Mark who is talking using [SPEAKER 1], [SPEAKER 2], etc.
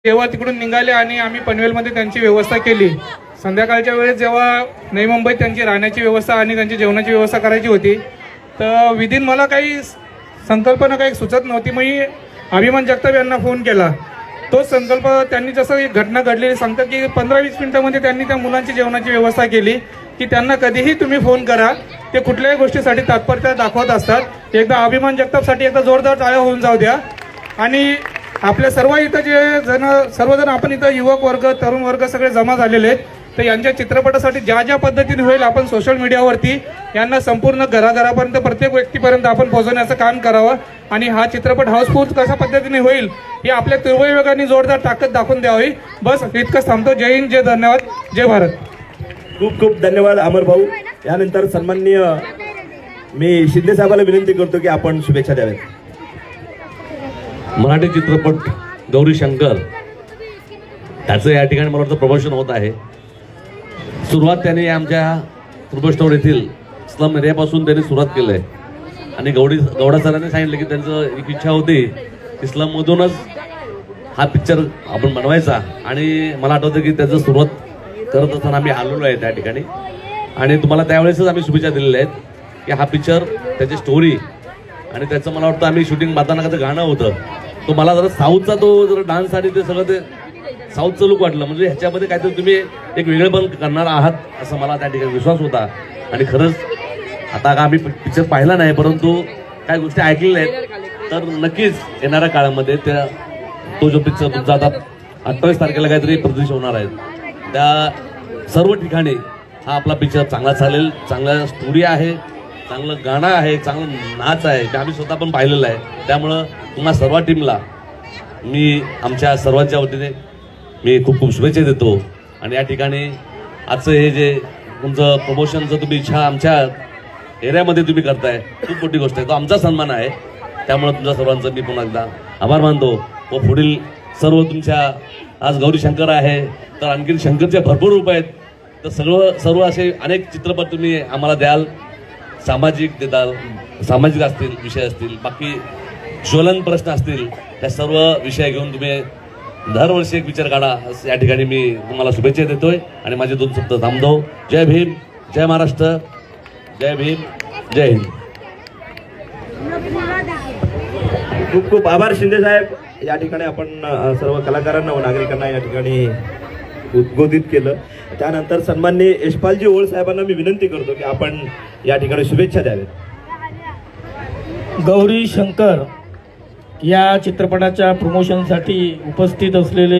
[SPEAKER 1] तेव्हा तिकडून निघाले आणि आम्ही पनवेलमध्ये त्यांची व्यवस्था केली. संध्याकाळच्या वेळेस जेव्हा नवी मुंबईत त्यांची राहण्याची व्यवस्था आणि त्यांची जेवणाची व्यवस्था करायची होती, तर विदिन मला काही संकल्पना काही सुचत नव्हती. मी अभिमान जगताप यांना फोन केला. तोच संकल्प त्यांनी जसं एक घटना घडलेली सांगतात की 15-20 मिनिटांमध्ये त्यांनी त्या मुलांची जेवणाची व्यवस्था केली की त्यांना कधीही तुम्ही फोन करा, ते कुठल्याही गोष्टीसाठी तात्पर्य दाखवत असतात. एकदा अभिमान जगतापसाठी एकदा जोरदार टाळ्या होऊन जाऊ द्या. आणि आपल्या सर्व इथं सर्वजण आपण इथं युवक वर्ग, तरुण वर्ग सगळे जमा झालेले आहेत. तर यांच्या चित्रपटासाठी ज्या ज्या पद्धतीने होईल आपण सोशल मीडियावरती यांना संपूर्ण घराघरापर्यंत, प्रत्येक व्यक्तीपर्यंत आपण पोहोचवण्याचं काम करावं. आणि हा चित्रपट हाऊसफुल कशा पद्धतीने होईल ही आपल्या तीव्र विभागाने जोरदार ताकद दाखवून द्यावी. बस इतकंच थांबतो. जय हिंद, जय धन्यवाद, जय भारत.
[SPEAKER 2] खूप खूप धन्यवाद अमर भाऊ. यानंतर सन्माननीय मी शिंदे साहेबाला विनंती करतो की आपण शुभेच्छा द्याव्यात.
[SPEAKER 3] मराठी चित्रपट गौरी शंकर त्याचं या ठिकाणी मला वाटतं प्रमोशन होत आहे. सुरुवात त्यांनी आमच्या त्रुबस्टोर येथील स्लम एरियापासून त्यांनी सुरुवात केलं आहे. आणि गौडा सरांनी सांगितलं की त्यांचं एक इच्छा होती की स्लममधूनच हा पिक्चर आपण बनवायचा. आणि मला आठवतं की त्याचं सुरुवात करत असताना आम्ही आलेलो आहे त्या ठिकाणी. आणि तुम्हाला त्यावेळेसच आम्ही शुभेच्छा दिलेल्या आहेत की हा पिक्चर, त्याची स्टोरी आणि त्याचं मला वाटतं आम्ही शूटिंग मारताना गाणं होतं, तो मला जरा साऊथचा तो जरा डान्स आणि ते सगळं ते साऊथचं लुक वाटलं. म्हणजे ह्याच्यामध्ये काहीतरी तुम्ही एक वेगळेपण करणार आहात असं मला त्या ठिकाणी विश्वास होता. आणि खरंच आता का आम्ही पिक्चर पाहिला नाही, परंतु काही गोष्टी ऐकलेल्या आहेत. तर नक्कीच येणाऱ्या काळामध्ये तो जो पिक्चर तुमचा आता 28 तारखेला काहीतरी प्रदर्शित होणार आहे, त्या सर्व ठिकाणी हा आपला पिक्चर चांगला चालेल. चांगला स्टोरी आहे, चांगलं गाणं आहे, चांगलं नाच आहे, ते आम्ही स्वतः पण पाहिलेलं आहे. त्यामुळं तुम्हा सर्व टीमला मी आमच्या सर्वांच्या वतीने मी खूप खूप शुभेच्छा देतो. आणि या ठिकाणी आजचं हे जे तुमचं प्रमोशनचं तुम्ही इच्छा आमच्या एरियामध्ये तुम्ही करताय, खूप मोठी गोष्ट आहे. तो आमचा सन्मान आहे. त्यामुळे तुमच्या सर्वांचं मी पुन्हा एकदा आभार मानतो. व पुढील सर्व तुमच्या आज गौरी शंकर आहे, तर आणखी शंकरचे भरपूर रूप आहेत. तर सर्व असे अनेक चित्रपट तुम्ही आम्हाला द्याल. सामाजिक असतील, विषय असतील, बाकी ज्वलन प्रश्न असतील, त्या सर्व विषय घेऊन तुम्ही दरवर्षी एक विचार काढा. या ठिकाणी मी तुम्हाला शुभेच्छा देतोय आणि माझे 2 शब्द थांबतो. जय भीम, जय महाराष्ट्र, जय भीम, जय हिंद.
[SPEAKER 2] खूप खूप आभार शिंदे साहेब. या ठिकाणी आपण सर्व कलाकारांना व नागरिकांना या ठिकाणी उद्बोधित केलं. त्यानंतर सन्माननीय यशपालजी ओळ साहेबांना मी विनंती करतो की आपण या ठिकाणी शुभेच्छा द्याव्यात.
[SPEAKER 4] गौरी शंकर या चित्रपटाच्या प्रमोशनसाठी उपस्थित असलेले